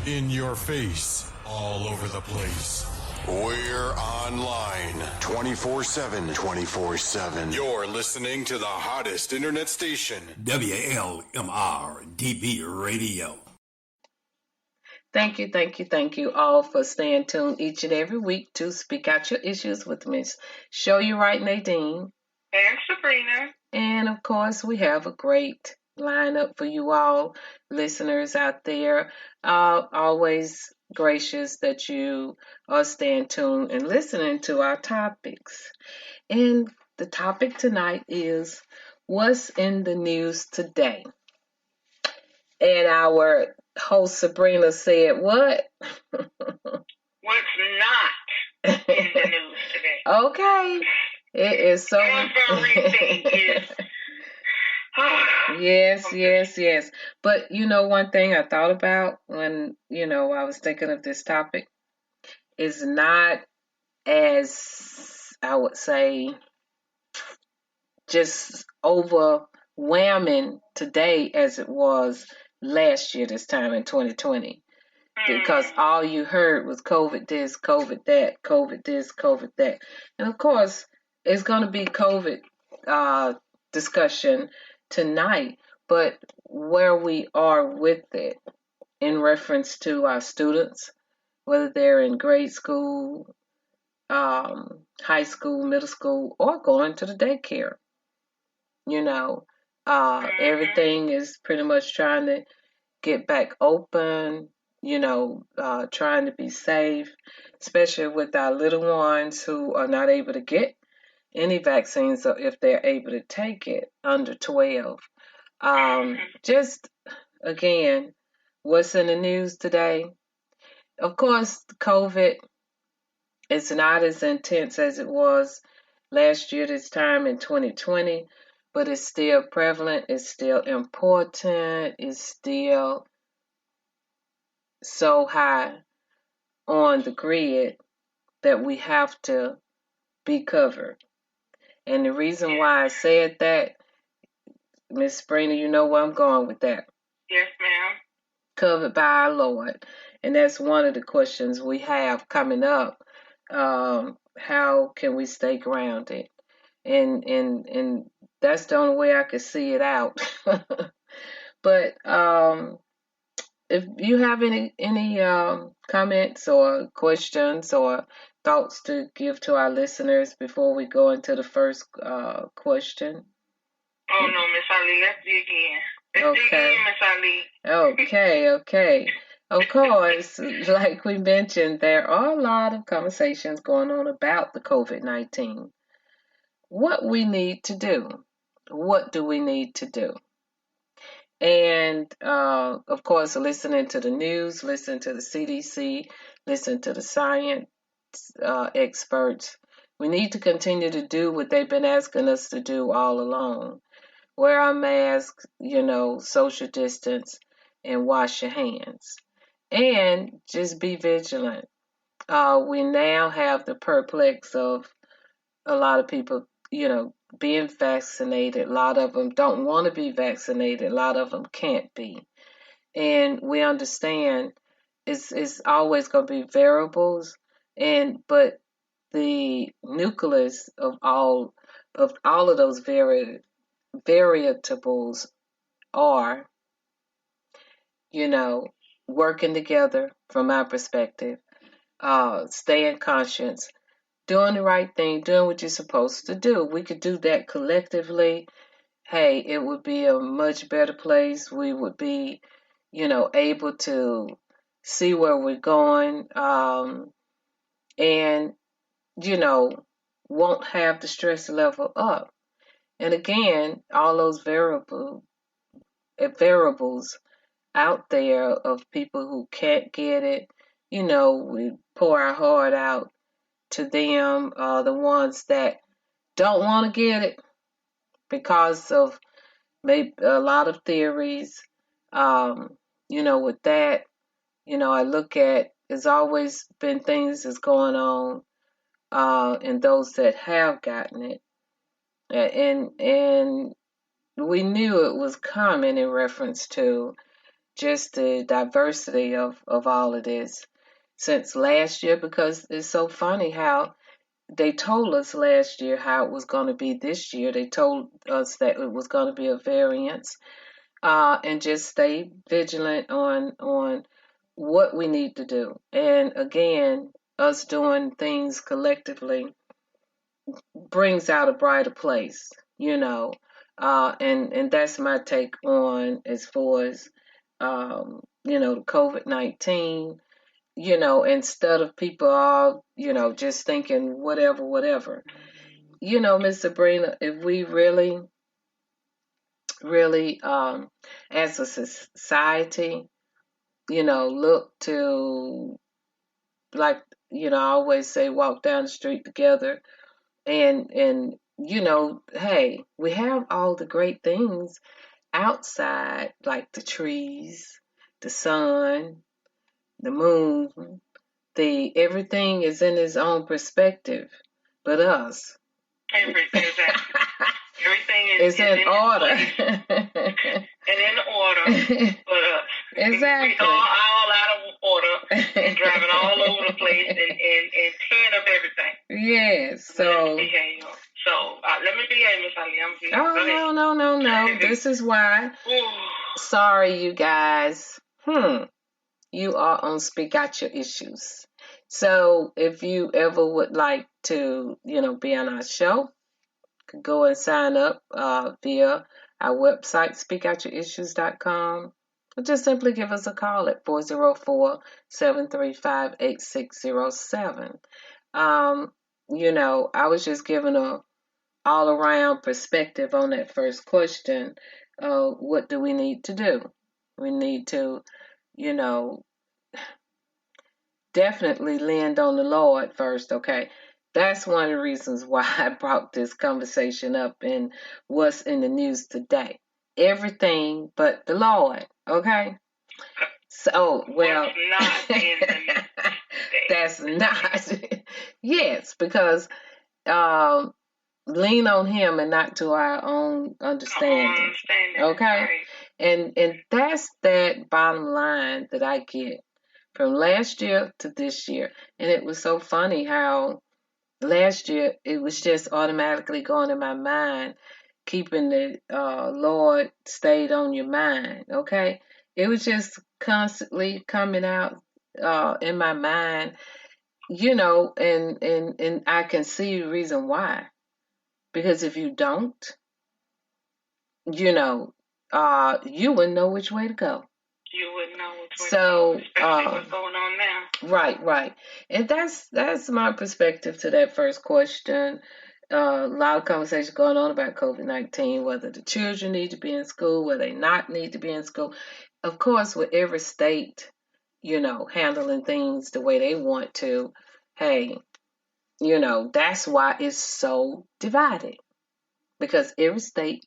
In your face, all over the place. We're online 24/7. 24/7. You're listening to the hottest internet station, WLMR DB Radio. Thank you all for staying tuned each and every week to Speak Out Your Issues with Miss Show You Right Nadine. And Sabrina. And of course, we have a great lineup for you all listeners out there. Always gracious that you are staying tuned and listening to our topics. And the topic tonight is what's in the news today. And our host Sabrina said, what? What's not in the news today? Okay. It is so. Everything is. Yes. But one thing I thought about when, I was thinking of this topic is not as, I would say, just overwhelming today as it was last year this time in 2020. Because all you heard was COVID this, COVID that, COVID this, COVID that. And of course, it's going to be COVID discussion tonight, but where we are with it in reference to our students, whether they're in grade school, high school, middle school, or going to the daycare. Everything is pretty much trying to get back open, trying to be safe, especially with our little ones who are not able to get any vaccines, or if they're able to take it under 12. Just, again, what's in the news today? Of course, COVID is not as intense as it was last year this time in 2020, but it's still prevalent, it's still important, it's still so high on the grid that we have to be covered. And the reason why I said that, Miss Sabrina, you know where I'm going with that. Yes, ma'am. Covered by our Lord. And that's one of the questions we have coming up. How can we stay grounded? And that's the only way I could see it out. But if you have any comments or questions or thoughts to give to our listeners before we go into the first question. Oh no, Miss Ali, let's dig in. Let's dig in, Miss Ali. Okay. Of course, like we mentioned, there are a lot of conversations going on about the COVID-19. What we need to do. What do we need to do? And, of course, listening to the news, listen to the CDC, listen to the science experts. We need to continue to do what they've been asking us to do all along. Wear our masks, social distance, and wash your hands. And just be vigilant. We now have the perplex of a lot of people, being vaccinated. A lot of them don't want to be vaccinated. A lot of them can't be. And we understand it's always going to be variables. But the nucleus of all of those variables are, working together from our perspective, staying conscious, doing the right thing, doing what you're supposed to do. We could do that collectively. Hey, it would be a much better place. We would be, able to see where we're going, and, won't have the stress level up. And again, all those variables out there of people who can't get it, we pour our heart out to them, the ones that don't want to get it because of maybe a lot of theories, with that, I look at, there's always been things that's going on, and those that have gotten it, and we knew it was coming in reference to just the diversity of all of this since last year, because it's so funny how they told us last year how it was going to be this year. They told us that it was going to be a variance, and just stay vigilant on what we need to do. And again, us doing things collectively brings out a brighter place, and that's my take on as far as the COVID-19. Instead of people all, just thinking whatever. Miss Sabrina, if we really, as a society, look to, like, I always say, walk down the street together, and hey, we have all the great things outside, like the trees, the sun, the moon, everything is in its own perspective, but us. Everything is in order. And in order, but us. Exactly. We all out of order and driving all over the place and tearing up everything. Yes. So let me behave, Miss Ali. No. This is why. Sorry, you guys. You are on Speak Out Your Issues. So if you ever would like to, be on our show, could go and sign up via our website, speakoutyourissues.com. Or just simply give us a call at 404-735-8607. I was just giving a all-around perspective on that first question. What do we need to do? We need to, definitely land on the Lord first, okay? That's one of the reasons why I brought this conversation up in what's in the news today. Everything but the Lord, okay? So, well, that's not. Yes, because lean on Him and not to our own understanding, okay? Right. And that's that bottom line that I get from last year to this year. And it was so funny how last year it was just automatically going in my mind, keeping the Lord stayed on your mind, okay? It was just constantly coming out in my mind, and I can see the reason why. Because if you don't, you wouldn't know which way to go. You wouldn't know which way so, to go, especially what's going on now. Right. And that's my perspective to that first question. A lot of conversation going on about COVID-19, whether the children need to be in school, whether they not need to be in school. Of course, with every state, handling things the way they want to, hey, that's why it's so divided. Because every state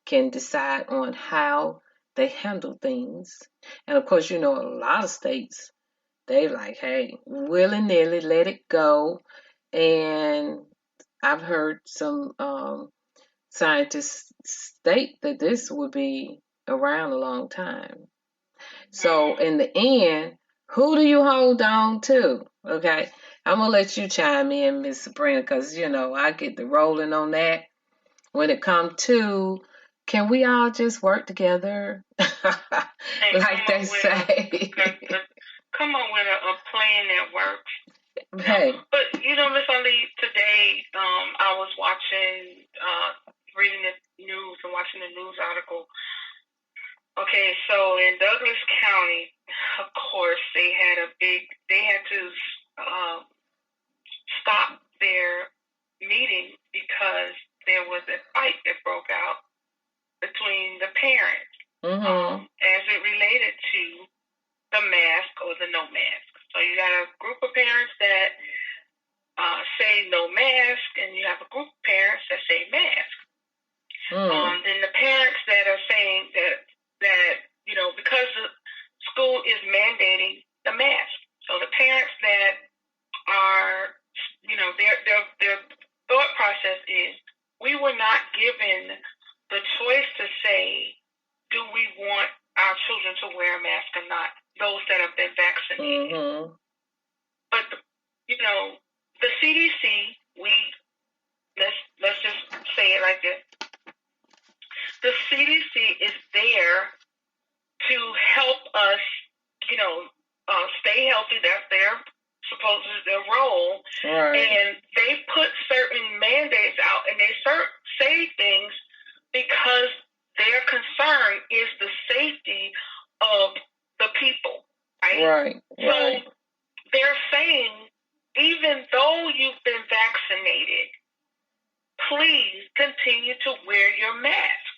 can decide on how they handle things. And of course, a lot of states, they like, hey, willy-nilly, let it go. And I've heard some scientists state that this will be around a long time. So in the end, who do you hold on to? Okay, I'm going to let you chime in, Miss Sabrina, because, I get the rolling on that. When it comes to, can we all just work together? Like they say. Come up with a plan that works. Hey. But, Miss Ali, today I was reading the news and watching the news article. Okay, so in Douglas County, of course, they had to stop their meeting because there was a fight that broke out between the parents as it related to the mask or the no mask. So you got a group of parents that say no mask, and you have a group of parents that say mask. Then the parents that are saying that because the school is mandating the mask. So the parents that are, their thought process is, we were not given the choice to say, do we want our children to wear a mask or not, those that have been vaccinated. Mm-hmm. But, the CDC, let's just say it like this. The CDC is there to help us, stay healthy. That's supposedly their role. Right. And they put certain mandates out, and they say things because their concern is the safety of the people, right? Right. So they're saying, even though you've been vaccinated, please continue to wear your mask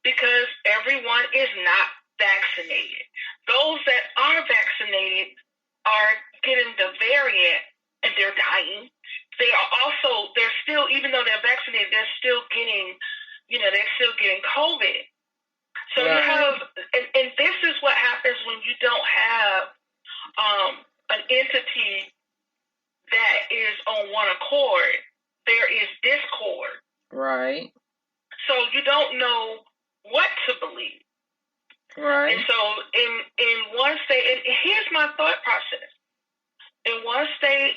because everyone is not vaccinated. Those that are vaccinated are getting the variant and they're dying. They're still, even though they're vaccinated, they're still getting COVID. So you have, and this is what happens when you don't have an entity that is on one accord. There is discord. Right. So you don't know what to believe. Right. And so in one state, and here's my thought process. In one state,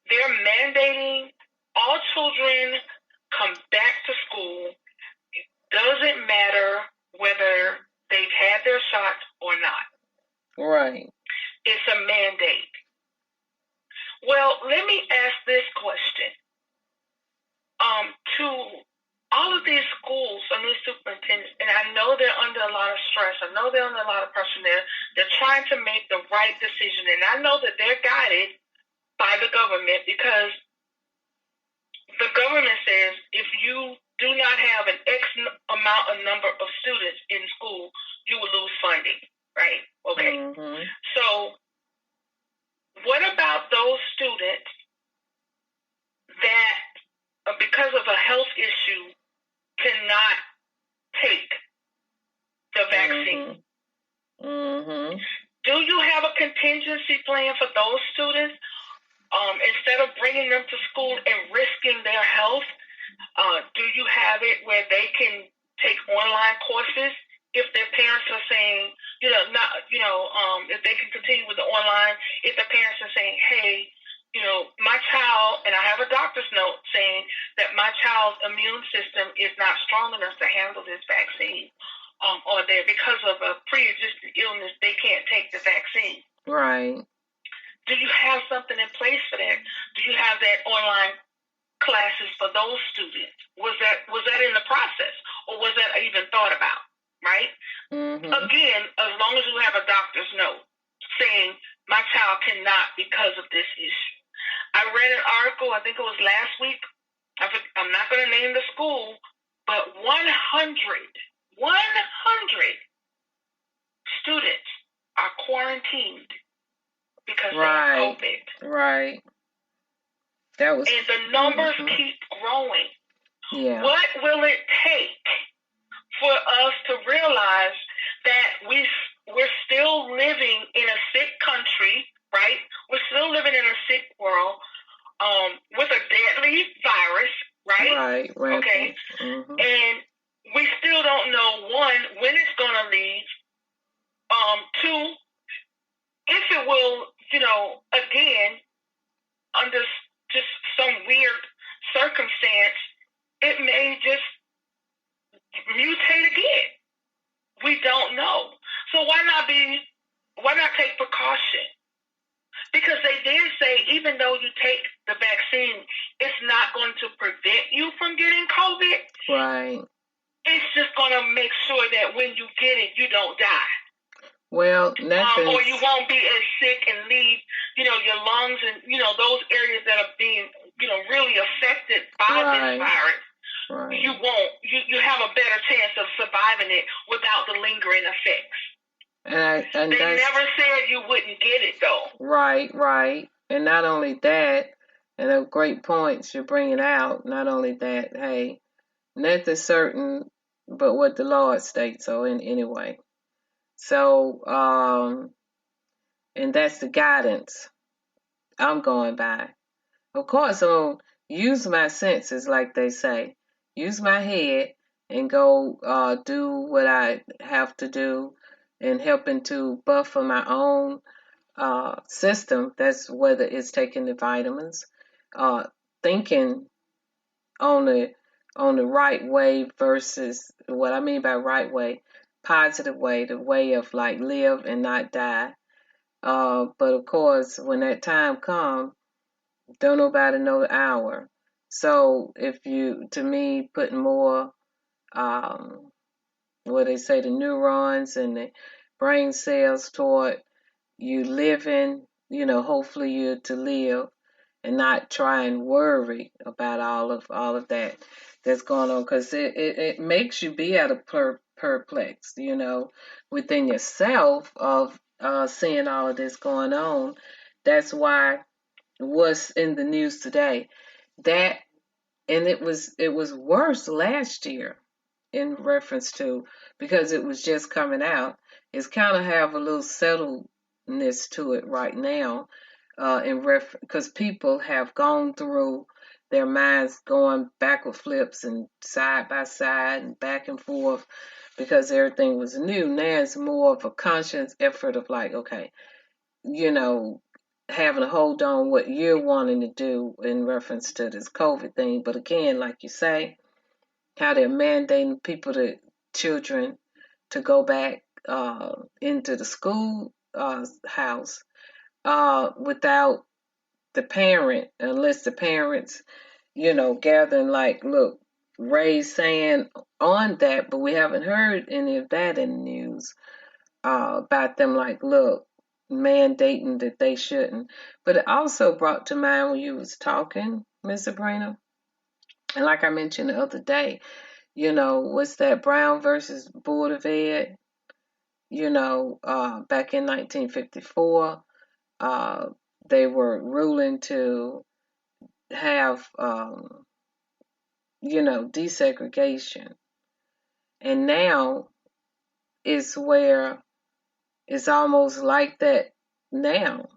they're mandating all children come back to school. It doesn't matter whether they've had their shots or not. Right. It's a mandate. Well, let me ask this question. To all of these schools and these superintendents, and I know they're under a lot of stress. I know they're under a lot of pressure. They're trying to make the right decision, and I know that they're guided by the government because the government says if you do not have an X number of students in school, you will lose funding, right? Okay. Mm-hmm. So what about those students that, because of a health issue, cannot take the vaccine? Mm-hmm. Do you have a contingency plan for those students? Instead of bringing them to school and risking their health, do you have it where they can take online courses if their parents are saying, if they can continue with the online, if the parents are saying, hey, my child, and I have a doctor's note saying that my child's immune system is not strong enough to handle this vaccine, or because of a pre-existing illness, they can't take the vaccine. Right. Do you have something in place for that? Do you have that online classes for those students? Was that in the process, or was that even thought about? Right? Mm-hmm. Again, as long as you have a doctor's note saying my child cannot because of this issue. I read an article, I think it was last week. I'm not going to name the school, but 100 students are quarantined because they have COVID. Right. That was, and the numbers keep growing. Yeah. What will it take for us to realize that we're still living in a sick country, right? We're still living in a sick world with a deadly virus, right? Right. Okay. Mm-hmm. And we still don't know, one, when it's going to leave. Two, if it will, again, under just some weird circumstance, it may just mutate again. We don't know. So why not take precaution? Because they did say even though you take the vaccine, it's not going to prevent you from getting COVID. Right. It's just going to make sure that when you get it, you don't die. Well, or you won't be as sick and leave, your lungs and, those areas that are being, really affected by this virus. Right. You won't. You have a better chance of surviving it without the lingering effects. And they never said you wouldn't get it, though. Right. And not only that, and the great points you're bringing out, not only that, hey, nothing certain but what the Lord states, so anyway. So, and that's the guidance I'm going by. Of course, I'm going to use my senses, like they say. Use my head and go do what I have to do and helping to buffer my own system. That's whether it's taking the vitamins, thinking on the right way versus what I mean by right way, positive way, the way of like live and not die. But of course, when that time comes, don't nobody know the hour. So if you, to me, put more, what they say, the neurons and the brain cells toward you living, hopefully you're to live and not try and worry about all of that that's going on, because it makes you be at a perplexed, within yourself of seeing all of this going on. That's why what's in the news today, that, and it was worse last year in reference to, because it was just coming out. It's kind of have a little settledness to it right now, because people have gone through their minds going backward flips and side by side and back and forth because everything was new. Now it's more of a conscious effort of like, okay, having a hold on what you're wanting to do in reference to this COVID thing. But again, like you say, how they're mandating children to go back into the school house without the parent, unless the parents, gathering like, look, raise saying on that, but we haven't heard any of that in the news about them like, look, mandating that they shouldn't. But it also brought to mind when you was talking, Miss Sabrina, and like I mentioned the other day, what's that, Brown versus Board of Ed, back in 1954, they were ruling to have, desegregation. And now it's where it's almost like that now,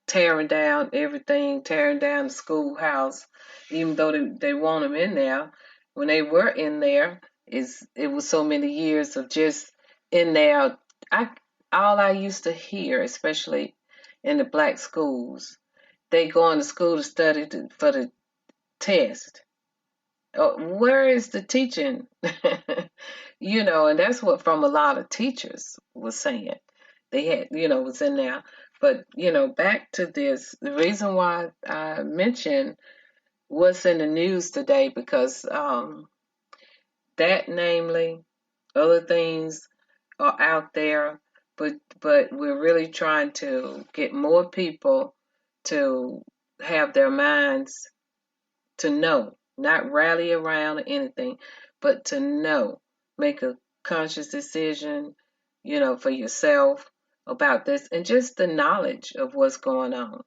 tearing down everything, tearing down the schoolhouse, even though they want them in there. When they were in there, it was so many years of just in there. All I used to hear, especially in the black schools, they go into school to study for the test. Where is the teaching? And that's what from a lot of teachers was saying. They had, was in there. But, back to this, the reason why I mentioned what's in the news today, because that, namely, other things are out there, but we're really trying to get more people to have their minds to know, not rally around or anything, but to know, make a conscious decision, for yourself about this, and just the knowledge of what's going on.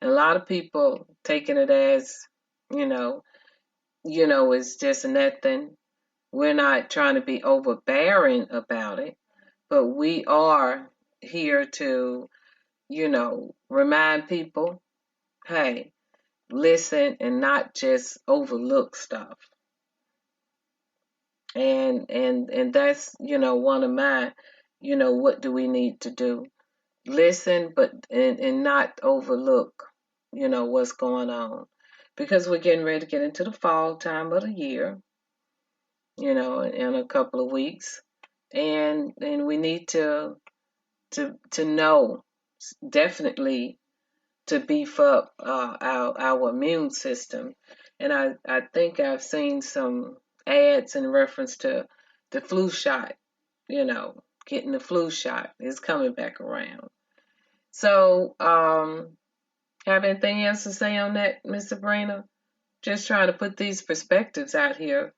And a lot of people taking it as, it's just nothing. We're not trying to be overbearing about it, but we are here to, remind people, hey, listen and not just overlook stuff. And that's, one of my, what do we need to do? Listen, but and not overlook, what's going on. Because we're getting ready to get into the fall time of the year, in a couple of weeks. And we need to know, definitely, to beef up our immune system. And I think I've seen some ads in reference to the flu shot, getting the flu shot is coming back around. So, have anything else to say on that, Miss Sabrina? Just trying to put these perspectives out here,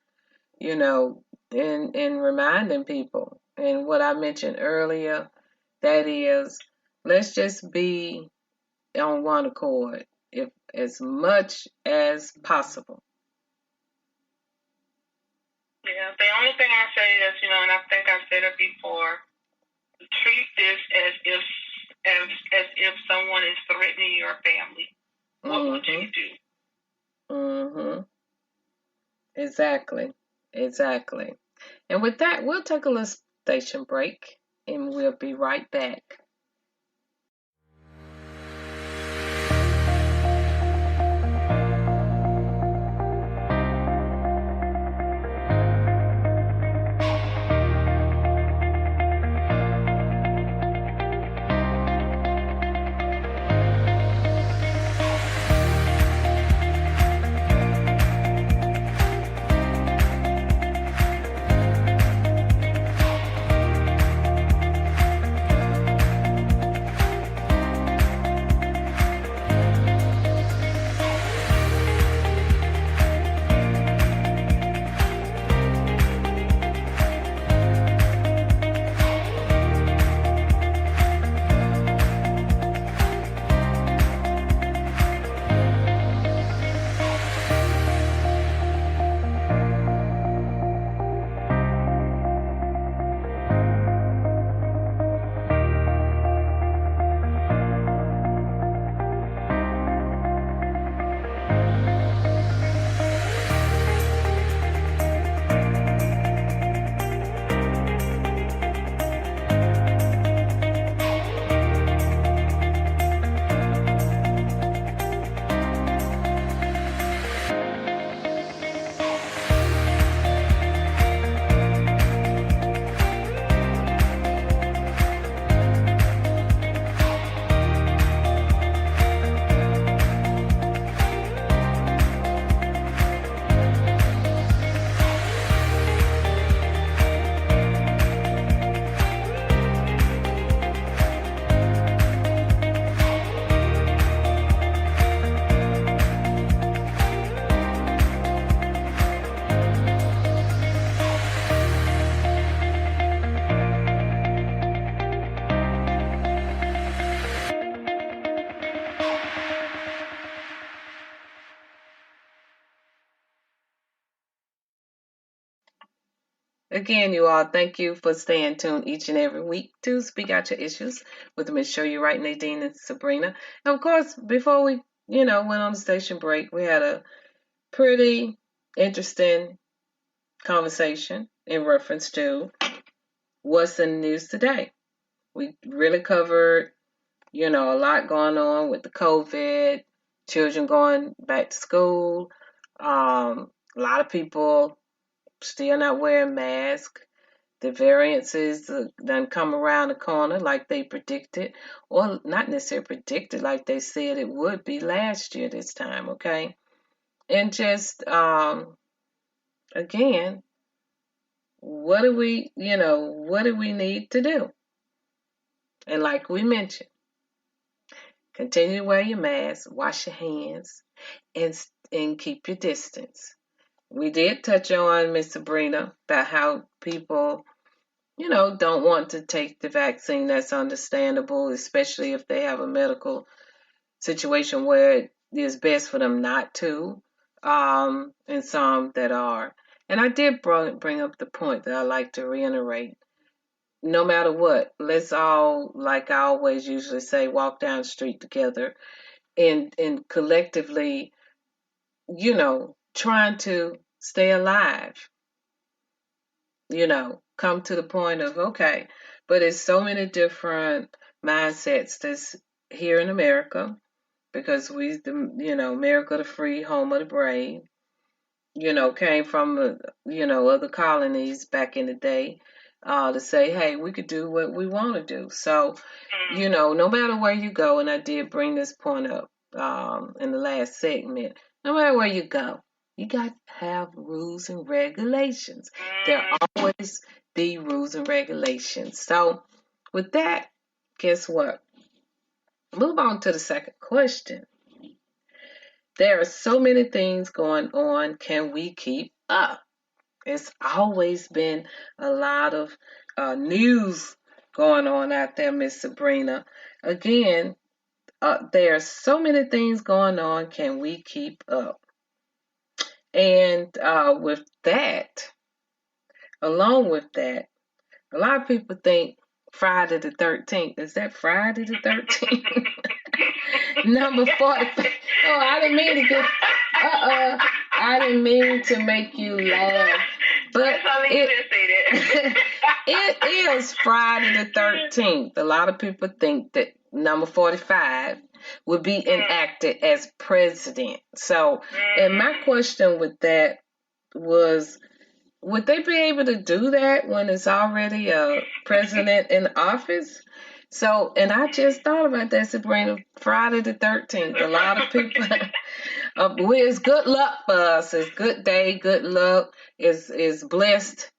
and reminding people. And what I mentioned earlier, that is, let's just be on one accord, if as much as possible. Yeah, the only thing I say is, and I think I said it before, treat this as if someone is threatening your family. What would you do? Exactly. And with that, we'll take a little station break, and we'll be right back. Again, you all, thank you for staying tuned each and every week to Speak Out Your Issues with Miss Show You Right, Nadine and Sabrina. And of course, before we, went on the station break, we had a pretty interesting conversation in reference to what's in the news today. We really covered, a lot going on with the COVID, children going back to school, a lot of people still not wearing masks. The variances done come around the corner like they predicted, or not necessarily predicted, like they said it would be last year this time, okay? And just, again, what do we need to do? And like we mentioned, continue to wear your mask, wash your hands, and keep your distance. We did touch on, Miss Sabrina, about how people, don't want to take the vaccine. That's understandable, especially if they have a medical situation where it is best for them not to, and some that are. And I did bring up the point that I like to reiterate. No matter what, let's all, like I always usually say, walk down the street together and collectively, trying to stay alive, come to the point of, okay, but it's so many different mindsets that's here in America, because we, America the free, home of the brave, came from, other colonies back in the day, to say, hey, we could do what we want to do. So, no matter where you go, and I did bring this point up in the last segment, no matter where you go, you got to have rules and regulations. There always be rules and regulations. So with that, guess what? Move on to the second question. There are so many things going on. Can we keep up? It's always been a lot of news going on out there, Miss Sabrina. Again, there are so many things going on. Can we keep up? And with that, along with that, a lot of people think Friday the 13th. Is that Friday the 13th? Number 45. Oh, I didn't mean to make you laugh. But it is Friday the 13th. A lot of people think that number 45 would be enacted as president. So, and my question with that was, would they be able to do that when it's already a president in office? So, and I just thought about that, Sabrina, Friday the 13th. A lot of people, it's good luck for us. It's good day, good luck. It's blessed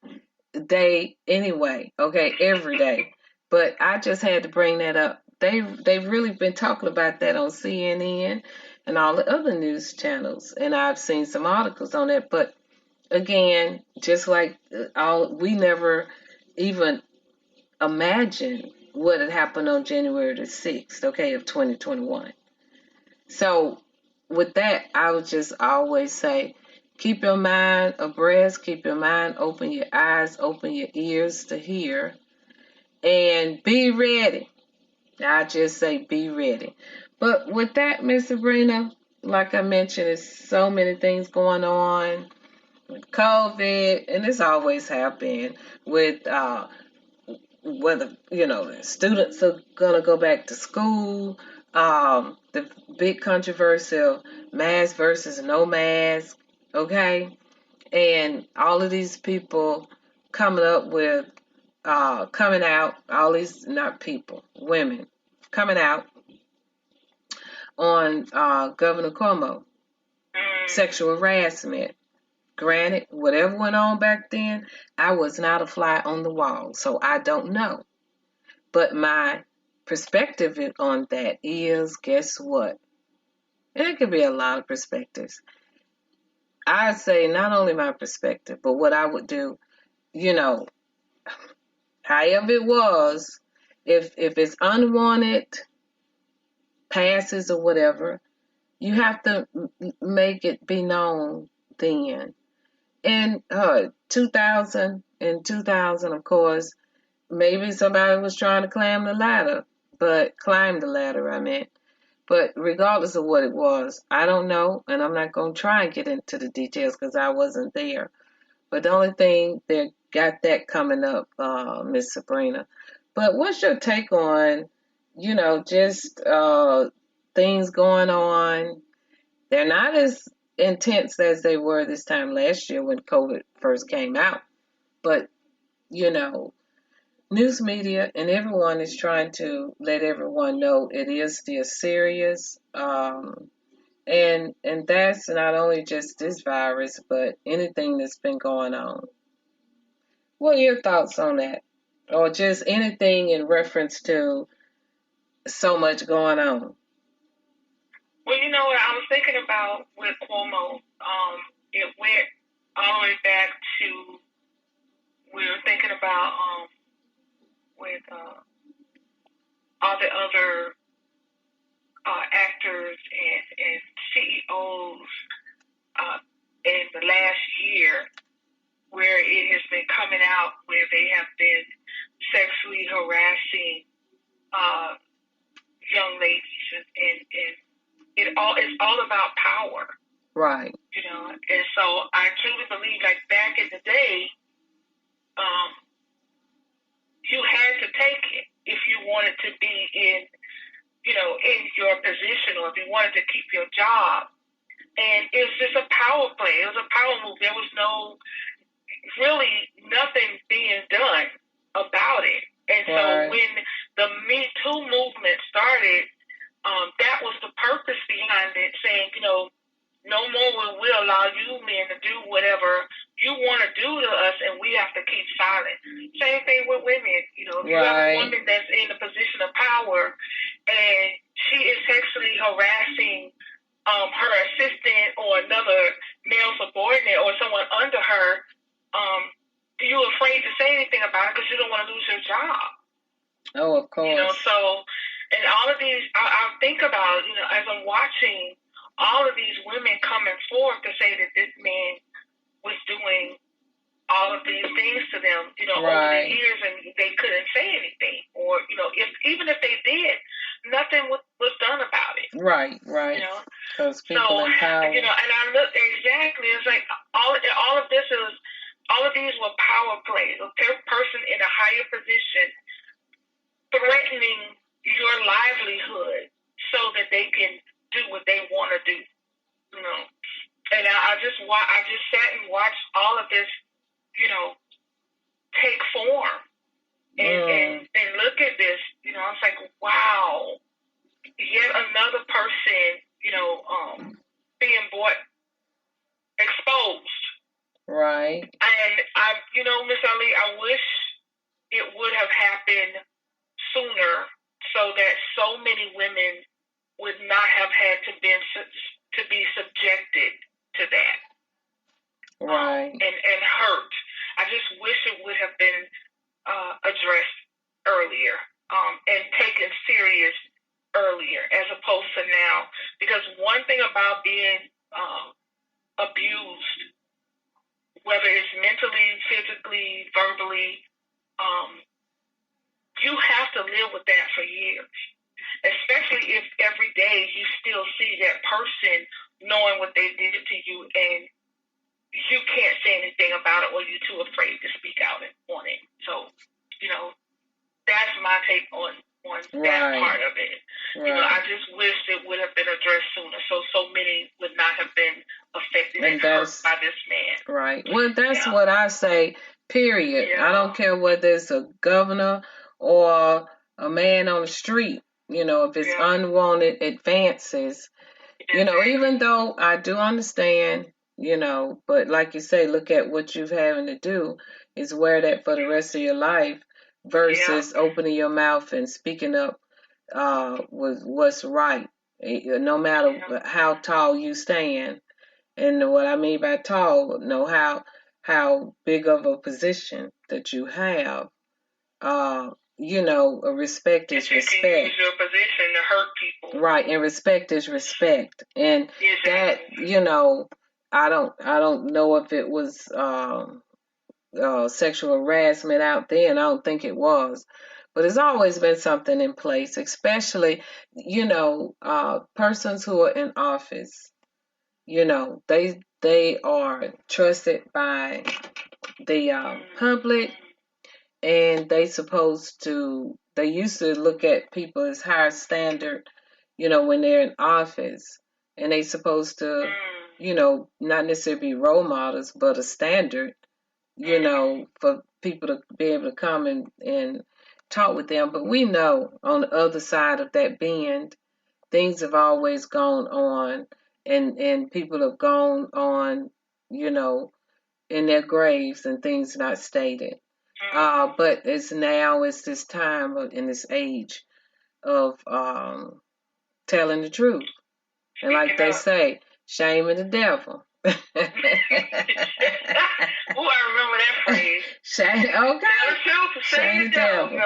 day anyway, okay, every day. But I just had to bring that up. They've really been talking about that on CNN and all the other news channels, and I've seen some articles on it. But again, just like we never even imagined what had happened on January the 6th, okay, of 2021. So with that, I would just always say, keep your mind abreast, keep your mind open, your eyes open, your ears to hear, and be ready. I just say be ready. But with that, Miss Sabrina, like I mentioned, there's so many things going on with COVID, and this always have been with whether, the students are going to go back to school, the big controversy of mask versus no mask, okay? And all of these people coming out, all these, not people, women, coming out on Governor Cuomo, sexual harassment. Granted, whatever went on back then, I was not a fly on the wall, so I don't know. But my perspective on that is, guess what? And it could be a lot of perspectives. I say not only my perspective, but what I would do, however it was, if it's unwanted passes or whatever, you have to make it be known then. In 2000, of course, maybe somebody was trying to climb the ladder, but regardless of what it was, I don't know, and I'm not going to try and get into the details because I wasn't there. But the only thing, they got that coming up, Miss Sabrina. But what's your take on, just things going on? They're not as intense as they were this time last year when COVID first came out. But, news media and everyone is trying to let everyone know it is still serious. And that's not only just this virus, but anything that's been going on. What are your thoughts on that? Or just anything in reference to so much going on? Well, what I was thinking about with Cuomo, it went all the way back to, we were thinking about with all the other actors and CEOs in the last year, where it has been coming out where they have been sexually harassing young ladies, and it's all about power. Right. And so I truly believe, like back in the day, you had to take it if you wanted to be in your position, or if you wanted to keep your job. And it was just a power play. It was a power move. There was nothing being done about it. And so when the Me Too movement started, that was the purpose behind it, saying, no more will we allow you men to do whatever you want to do to us, and we have to keep silent. Same thing with women. If you have a woman that's in a position of power and she is sexually harassing her assistant or another male subordinate or someone under her, you're afraid to say anything about it because you don't want to lose your job. Oh, of course. And all of these, I think about, as I'm watching all of these women coming forth to say that this man was doing all of these things to them, over the years, and they couldn't say anything. Or, even if they did, nothing was done about it. Right. Because people in power. And I look exactly, it's like all of these were power plays. A person in a higher position threatening your livelihood so that they can do what they want to do. You know, and I just sat and watched all of this, you know, take form and look at this. You know, I was like, wow, yet another person, you know, being exposed. Right. And you know, Miss Ali, I wish it would have happened sooner so that so many women would not have had to be subjected to that. Right. And hurt. I just wish it would have been addressed earlier and taken serious earlier as opposed to now. Because one thing about being abused, whether it's mentally, physically, verbally, you have to live with that for years. Especially if every day you still see that person knowing what they did to you and you can't say anything about it or you're too afraid to speak out on it. So, you know, that's my take on that part of it. Right. You know, I just wish it would have been addressed sooner so many would not have been affected and hurt by this man. Right. Well, that's what I say, period. Yeah. I don't care whether it's a governor or a man on the street. You know, if it's unwanted advances, you know, even though I do understand, you know, but like you say, look at what you're having to do is wear that for the rest of your life versus opening your mouth and speaking up with what's right, no matter how tall you stand. And what I mean by tall, know how big of a position that you have. You know, respect is respect. You can use your position to hurt people. Right, and respect is respect. And that, you know, I don't know if it was sexual harassment out there, and I don't think it was. But there's always been something in place, especially, you know, persons who are in office. You know, they are trusted by the public. And they used to look at people as higher standard, you know, when they're in office. And they supposed to, you know, not necessarily be role models, but a standard, you know, for people to be able to come and talk with them. But we know on the other side of that bend, things have always gone on and people have gone on, you know, in their graves and things not stated. But it's this time in this age of telling the truth. And like they say, shaming the devil. Oh, I remember that phrase. Shame the devil.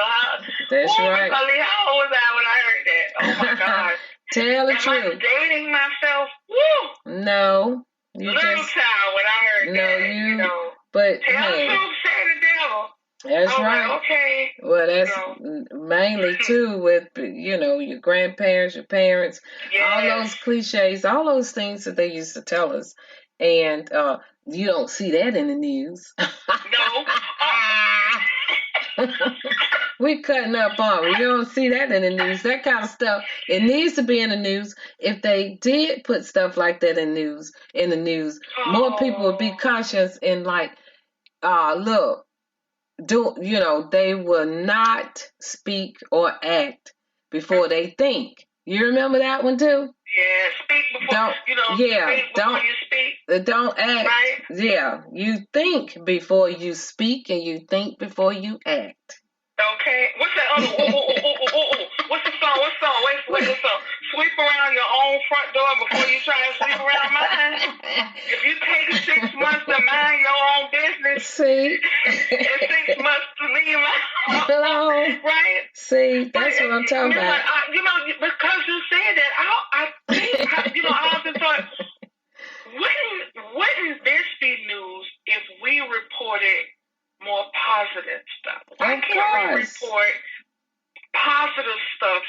That's right. How old was I when I heard that? Oh my God. Tell the truth. Am I dating myself? Woo! No. Little child when I heard that. You know. But tell the truth, shame the devil. That's right. Like, okay. Well, that's mainly too with, you know, your grandparents, your parents, all those cliches, all those things that they used to tell us. And you don't see that in the news. No. We're cutting up on it. You don't see that in the news. That kind of stuff, it needs to be in the news. If they did put stuff like that in the news, more people would be conscious and like, look, you know, they will not speak or act before they think. You remember that one too? Yeah, speak before you speak. Don't act. Right? Yeah, you think before you speak and you think before you act. Okay. What's that other? What's the song? Wait the song. Sweep around your own front door before you try to sweep around mine. If you take 6 months to mind your own business, see, and 6 months to leave my hello, right? See, that's what I'm talking about. You know, because you said that, I think, you know, I often thought, wouldn't this be news if we reported more positive stuff? Why can't we report positive stuff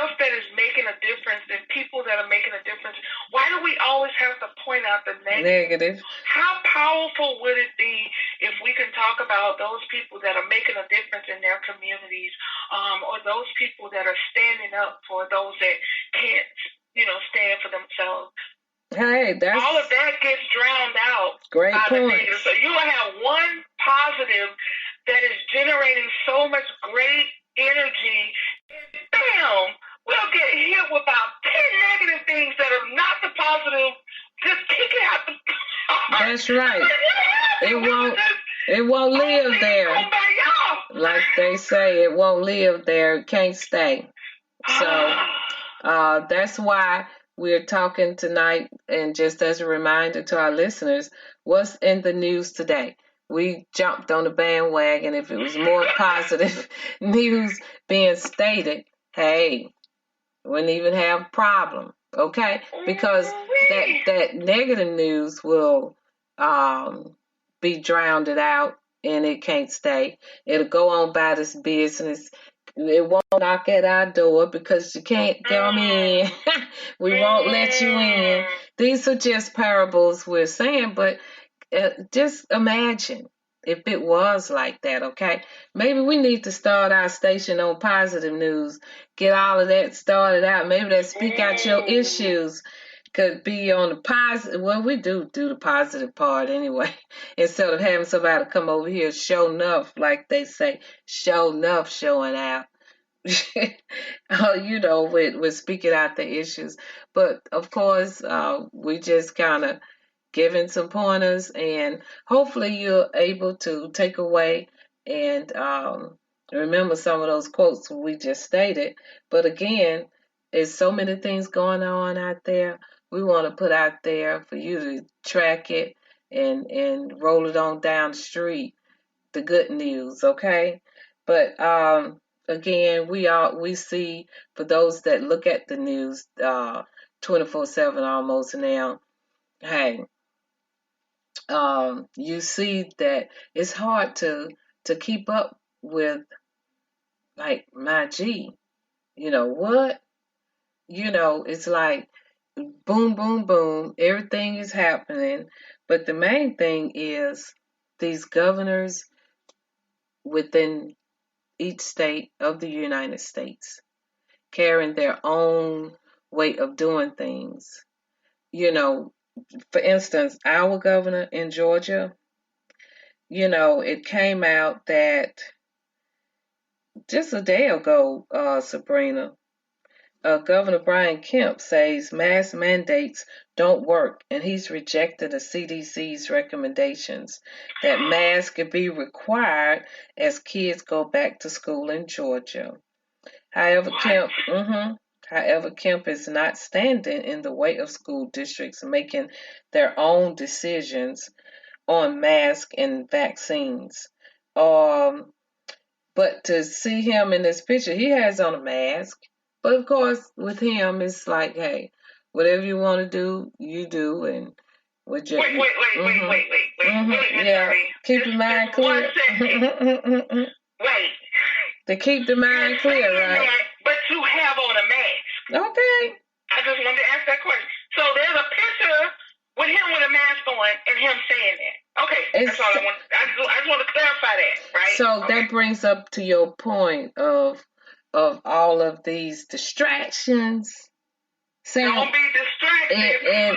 stuff that is making a difference and people that are making a difference, why do we always have to point out the negative? How powerful would it be if we can talk about those people that are making a difference in their communities, or those people that are standing up for those that can't, stand for themselves? Hey, all of that gets drowned out. Great point. So you will have one positive that is generating so much great energy, and bam, we'll get hit with about 10 negative things that are not the positive. Just kick it out the That's right. It won't live there. Like they say, it won't live there. It can't stay. So that's why we're talking tonight, and just as a reminder to our listeners, what's in the news today? We jumped on the bandwagon. If it was more positive news being stated, hey, wouldn't even have a problem, okay? Because that negative news will be drowned out, and it can't stay. It'll go on by this business. It won't knock at our door because you can't come in. We won't let you in. These are just parables we're saying, but just imagine if it was like that, okay? Maybe we need to start our station on positive news, get all of that started out. Maybe that speak out your issues could be on the positive. Well, we do the positive part anyway, instead of having somebody come over here, show enough, like they say, show enough, showing out. With speaking out the issues. But of course, we just kind of giving some pointers, and hopefully you're able to take away and remember some of those quotes we just stated. But again, there's so many things going on out there. We want to put out there for you to track it and roll it on down the street, the good news, okay? But again, we see, for those that look at the news 24/7 almost now, hey, you see that it's hard to keep up with, like, my G. What? It's like boom, boom, boom. Everything is happening. But the main thing is these governors within each state of the United States carrying their own way of doing things. For instance, our governor in Georgia, it came out that just a day ago, Sabrina, Governor Brian Kemp says mask mandates don't work, and he's rejected the CDC's recommendations that masks could be required as kids go back to school in Georgia. However, Kemp is not standing in the way of school districts making their own decisions on masks and vaccines. But to see him in this picture, he has on a mask. But of course, with him, it's like, hey, whatever you want to do, you do. And wait. Yeah, keep your mind clear. Wait. To keep the mind clear, right? But you have on a mask. Okay. I just wanted to ask that question. So there's a picture with him with a mask on and him saying that. Okay, that's all I want. I just want to clarify that, right? So that brings up to your point of all of these distractions. Don't be distracted.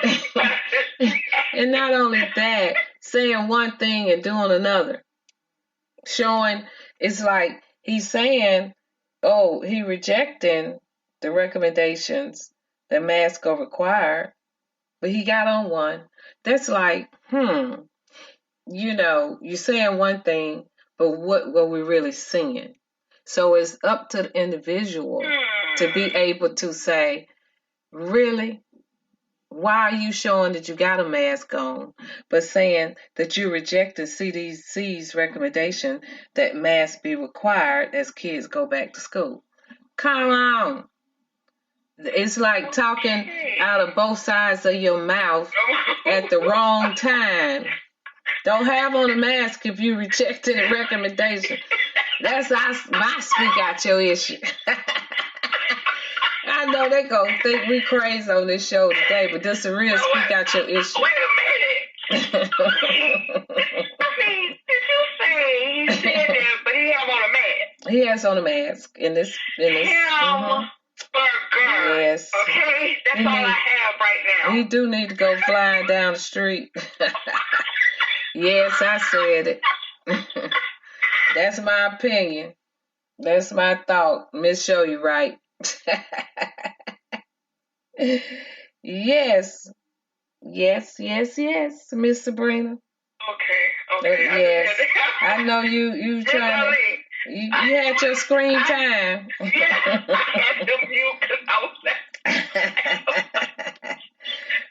And not only that, saying one thing and doing another. Showing, it's like he's saying, he rejecting the recommendations that masks are required, but he got on one. That's like, you're saying one thing, but what were we really seeing? So it's up to the individual to be able to say, really? Why are you showing that you got a mask on, but saying that you rejected CDC's recommendation that masks be required as kids go back to school? Come on. It's like talking out of both sides of your mouth at the wrong time. Don't have on a mask if you rejected a recommendation. That's my speak out your issue. I know they're going to think we crazy on this show today, but this is real. Speak out your issue. Wait a minute. I mean, did you say he said that, but he have on a mask? He has on a mask in this. Hamburger. Yes. Okay, that's all I have right now. He do need to go flying down the street. Yes, I said it. That's my opinion. That's my thought. Miss Show you right. Yes. Yes, Miss Sabrina. Okay. Yes. I know you trying to. You had your screen time. Yeah, I had to mute because I was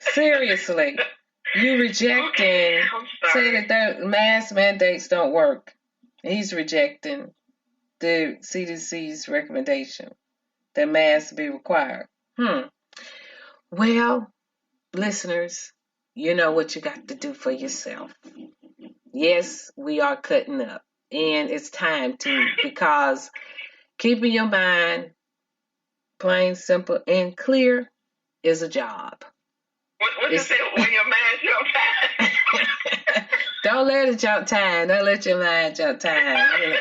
Seriously, you rejecting saying that mask mandates don't work. He's rejecting the CDC's recommendation that masks be required. Well, listeners, you know what you got to do for yourself. Yes, we are cutting up. And it's time to, because keeping your mind plain, simple, and clear is a job. What you say when your mind jump time? Don't let it jump time. Don't let your mind jump time. You know?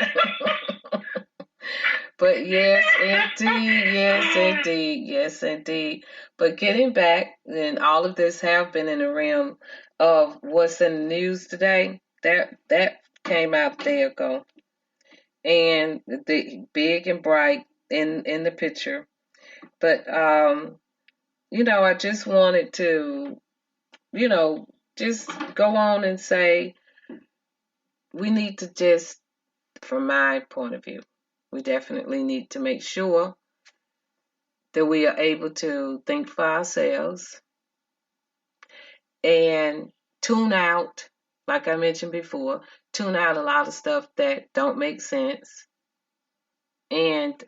But yes, indeed. But getting back, and all of this have been in the realm of what's in the news today. That came out a day ago, and the big and bright in the picture. But I just wanted to, just go on and say we need to just, from my point of view, we definitely need to make sure that we are able to think for ourselves and tune out, like I mentioned before, tune out a lot of stuff that don't make sense. And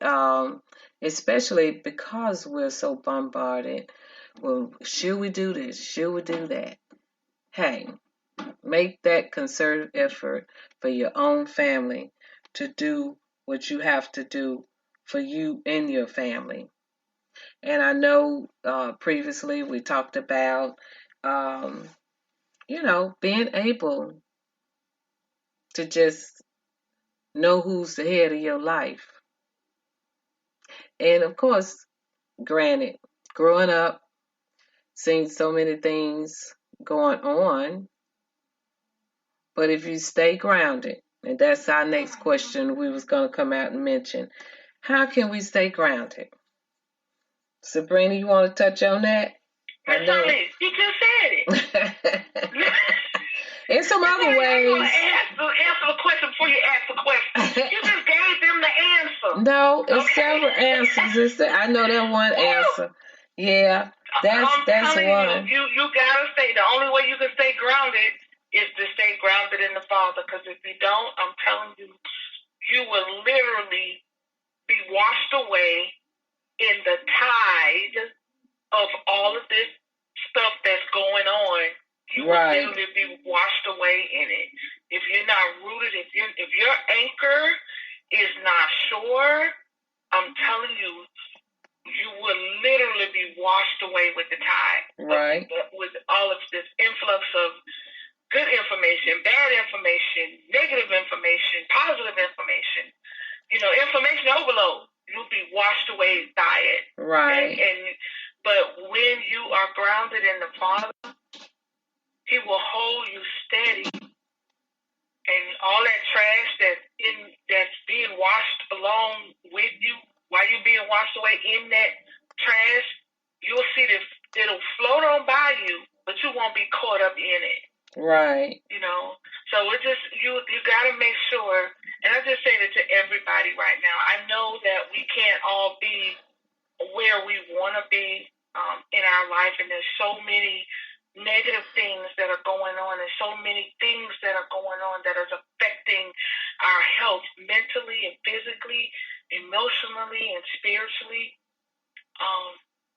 especially because we're so bombarded. Well, should we do this? Should we do that? Hey, make that concerted effort for your own family to do what you have to do for you and your family. And I know previously we talked about, being able to just know who's the head of your life. And of course, granted, growing up, seeing so many things going on, but if you stay grounded, and that's our next question we was going to come out and mention, how can we stay grounded? Sabrina, you want to touch on that? You just said it. In some other ways. You answer the question before you ask the question. You just gave them the answer. No, it's several answers. I know that one answer. Yeah, that's one. You gotta stay. The only way you can stay grounded is to stay grounded in the Father. Because if you don't, I'm telling you, you will literally be washed away in the tide of all of this stuff that's going on. You will literally be washed away in it. If you're not rooted, if your anchor is not sure, I'm telling you, you will literally be washed away with the tide. Right. With all of this influx of good information, bad information, negative information, positive information. Information overload. You'll be washed away by it. Right. But when you are grounded in the Father, He will hold you steady, and all that trash that's being washed along with you, while you're being washed away in that trash, you'll see that it'll float on by you, but you won't be caught up in it. Right. So it's just you got to make sure, and I just say that to everybody right now. I know that we can't all be where we want to be in our life, and there's so many negative things that are going on, and so many things that are going on that are affecting our health mentally and physically, emotionally and spiritually.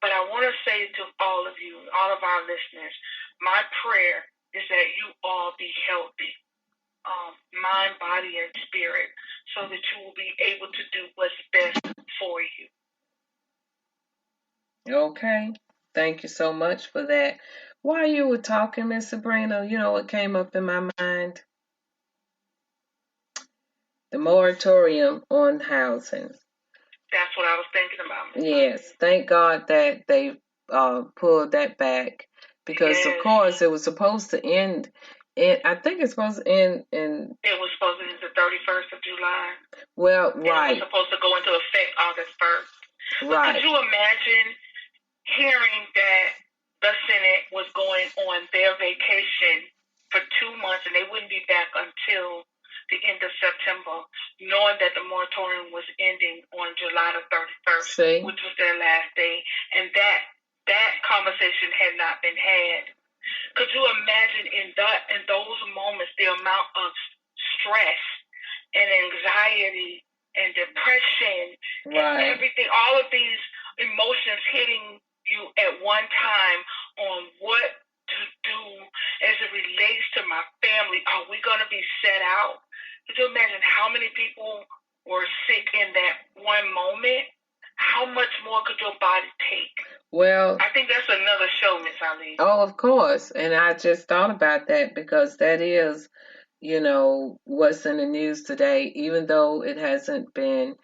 But I want to say to all of you, all of our listeners, my prayer is that you all be healthy, mind, body, and spirit, so that you will be able to do what's best for you. Okay. Thank you so much for that. While you were talking, Miss Sabrina, you know what came up in my mind? The moratorium on housing. That's what I was thinking about. Yes. Thank God that they pulled that back because, yes, of course, it was supposed to end. I think it's supposed to end in. It was supposed to end the 31st of July. Well, right. It was supposed to go into effect August 1st. Right. Could you imagine hearing that the Senate was going on their vacation for 2 months and they wouldn't be back until the end of September, knowing that the moratorium was ending on July the 31st, which was their last day, and that conversation had not been had. Could you imagine in those moments the amount of stress and anxiety and depression, right, and everything, all of these emotions hitting you at one time on what to do as it relates to my family? Are we going to be set out? Could you imagine how many people were sick in that one moment? How much more could your body take? Well, I think that's another show, Miss Eileen. Oh, of course. And I just thought about that because that is, you know, what's in the news today, even though it hasn't been,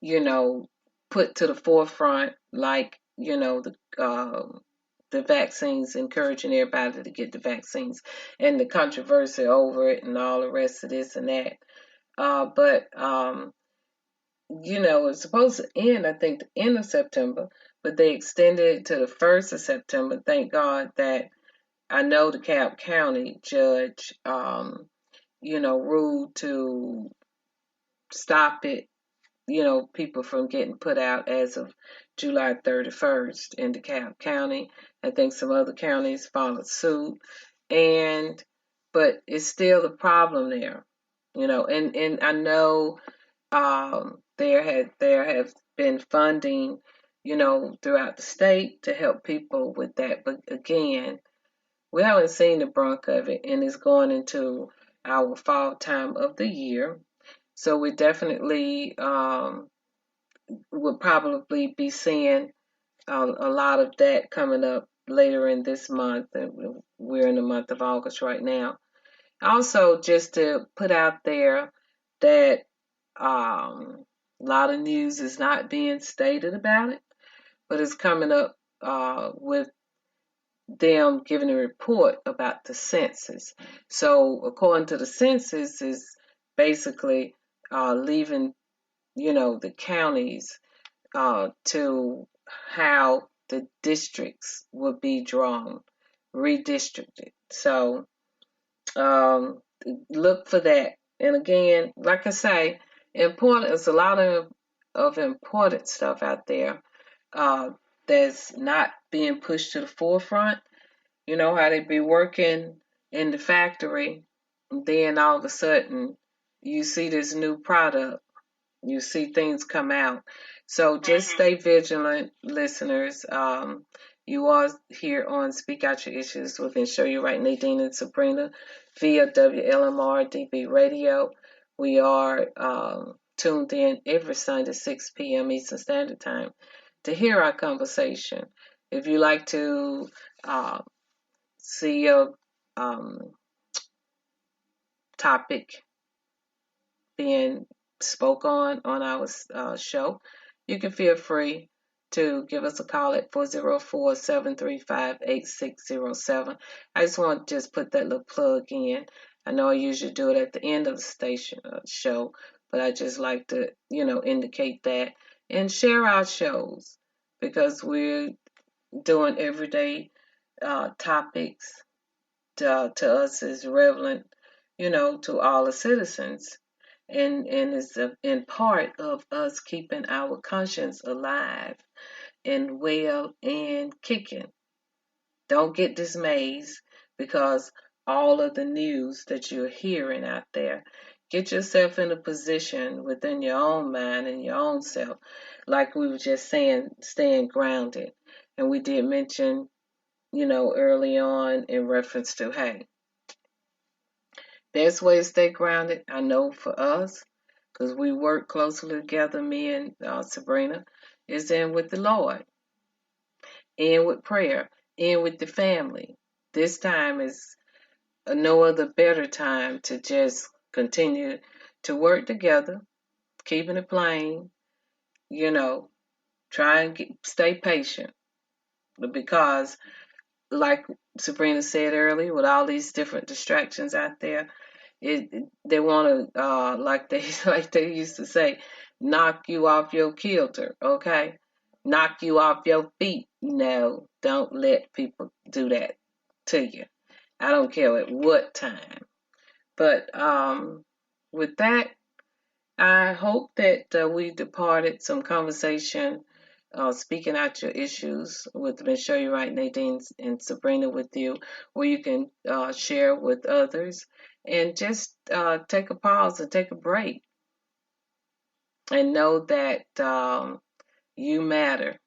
you know, put to the forefront like, you know, the vaccines, encouraging everybody to get the vaccines and the controversy over it and all the rest of this and that. But you know, it's supposed to end, I think, the end of September, but they extended it to the 1st of September. Thank God that I know the DeKalb County judge, you know, ruled to stop it, you know, people from getting put out as of July 31st in DeKalb County. I think some other counties followed suit, but it's still a problem there, you know. And I know there have been funding, you know, throughout the state to help people with that, but again, we haven't seen the brunt of it, and it's going into our fall time of the year. So we definitely will probably be seeing a lot of that coming up later in this month. We're in the month of August right now. Also, just to put out there that a lot of news is not being stated about it, but it's coming up with them giving a report about the census. So according to the census is basically leaving, you know, the counties to how the districts will be drawn, redistricted. So look for that. And again, like I say, there's a lot of important stuff out there that's not being pushed to the forefront. You know how they be working in the factory, and then all of a sudden you see this new product, you see things come out. So just stay vigilant, listeners. You are here on Speak Out Your Issues with Show You Right, Nadine and Sabrina via WLMR DB Radio. We are tuned in every Sunday, 6 p.m. Eastern Standard Time to hear our conversation. If you like to see a topic being spoke on our show, you can feel free to give us a call at 404-735-8607. I just want to just put that little plug in. I know I usually do it at the end of the station show, but I just like to, you know, indicate that and share our shows because we're doing everyday topics to us is relevant, you know, to all the citizens. And it's in part of us keeping our conscience alive and well and kicking. Don't get dismayed because all of the news that you're hearing out there. Get yourself in a position within your own mind and your own self, like we were just saying, staying grounded. And we did mention, you know, early on in reference to, hey, best way to stay grounded, I know for us, because we work closely together, me and Sabrina, is in with the Lord. end with prayer, end with the family. This time is no other better time to just continue to work together, keeping it plain, try and stay patient. Because, like Sabrina said earlier, with all these different distractions out there, they want to, like they used to say, knock you off your kilter, okay? Knock you off your feet. No, don't let people do that to you. I don't care at what time. But with that, I hope that we departed some conversation, speaking out your issues with Miss Show You Right, Nadine and Sabrina with you, where you can share with others and just take a pause and take a break and know that you matter.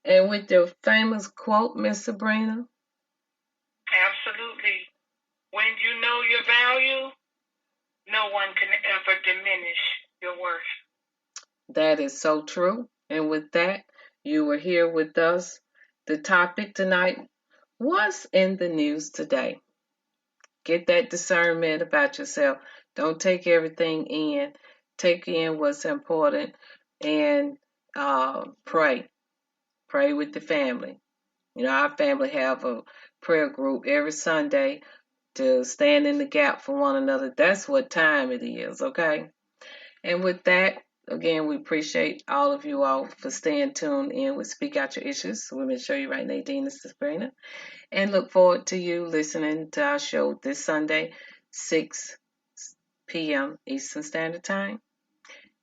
And with your famous quote, Miss Sabrina? Absolutely. When you know your value, no one can ever diminish your worth. That is so true. And with that, you were here with us. The topic tonight, what's in the news today? Get that discernment about yourself. Don't take everything in. Take in what's important and pray. Pray with the family. Our family have a prayer group every Sunday to stand in the gap for one another. That's what time it is, okay? And with that, again, we appreciate all of you all for staying tuned in with Speak Out Your Issues. We're going to show you right, Nadine and Sabrina. And look forward to you listening to our show this Sunday, 6 p.m. Eastern Standard Time.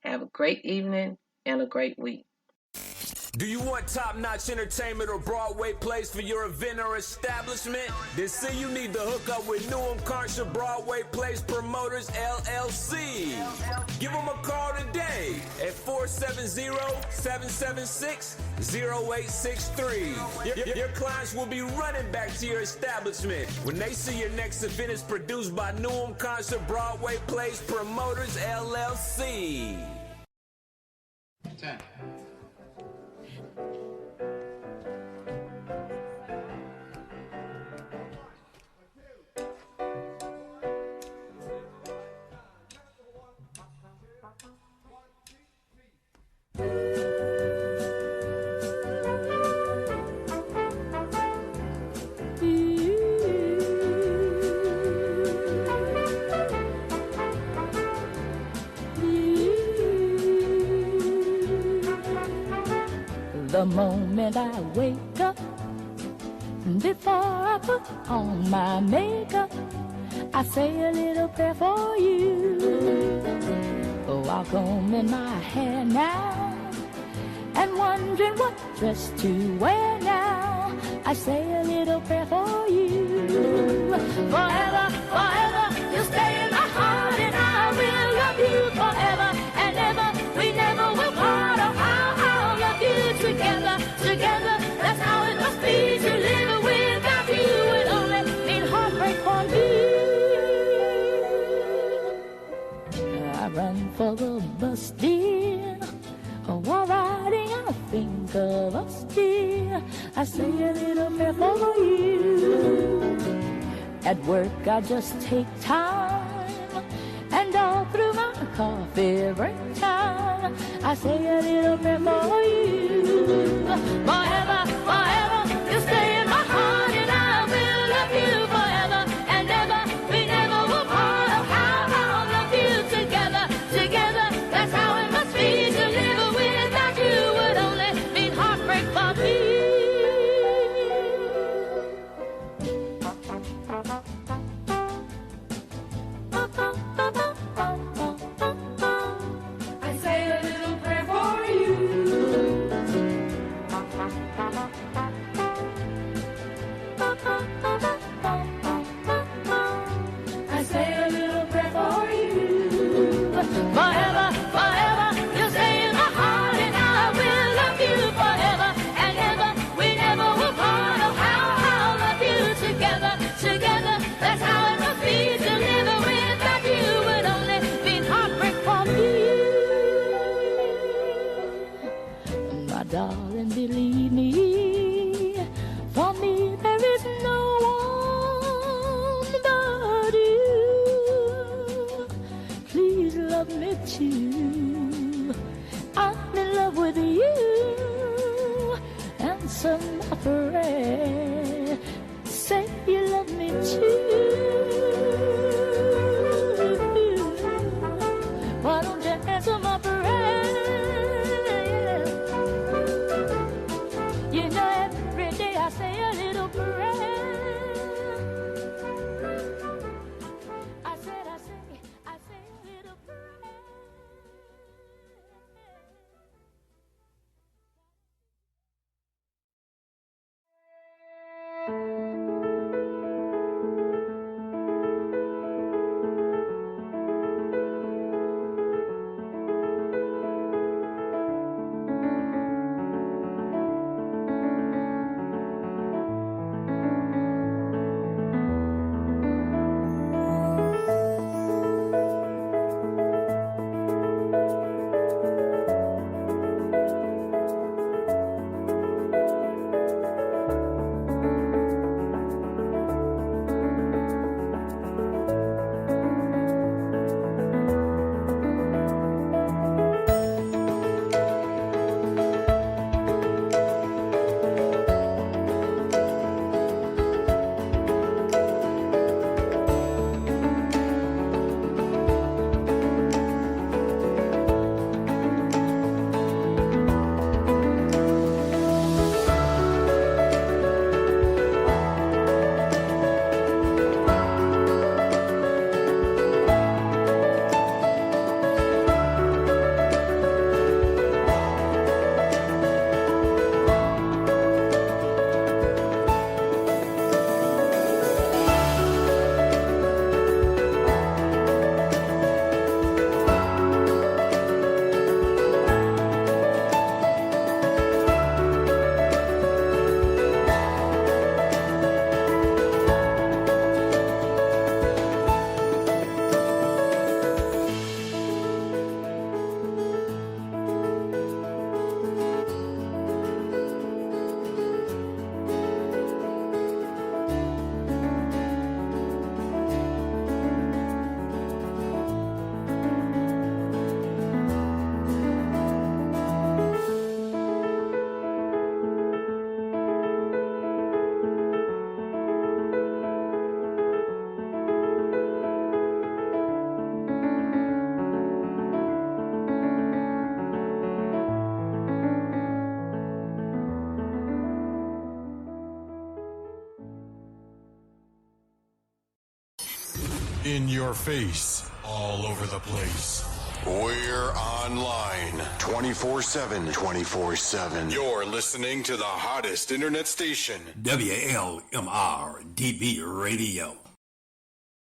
Have a great evening and a great week. Do you want top-notch entertainment or Broadway plays for your event or establishment? Then see you need to hook up with Newham Carter Broadway Plays Promoters, LLC. Give them a call today at 470-776-0863. Your clients will be running back to your establishment when they see your next event is produced by Newham Carter Broadway Plays Promoters, LLC. 10. The moment I wake up, before I put on my makeup, I say a little prayer for you. While combing my hair now and wondering what dress to wear now, I say a little prayer for you. Forever, forever, you'll stay in my heart and I will love you forever and ever. We never will part. Oh, I'll love you together, together. That's how it must be to live without you. It only means heartbreak for me. I run for the bus, dear. While riding, I think of us, dear. I say a little prayer for you. At work, I just take time, and all through my coffee break time, I say a little prayer for you. Forever, forever, you'll stay in my heart, and I will love you forever and ever. We never will part. Oh, how I'll love you together, together. That's how it must be to live without you. Would only mean heartbreak for me. I say a little prayer for you. I say a little prayer for you. Forever, forever, you'll stay in my heart and I will love you forever and ever. We never will part. Oh, how I'll love you together, together. That's how it must be to live without you. Would only mean heartbreak for me. My darling, believe me, met you. I'm in love with you. Answer my prayer. Say you love me too. Why don't you answer my prayer? You know every day I say a little prayer. I say a little prayer. In your face, all over the place. We're online 24/7. 24/7. You're listening to the hottest internet station. WLMR DB Radio.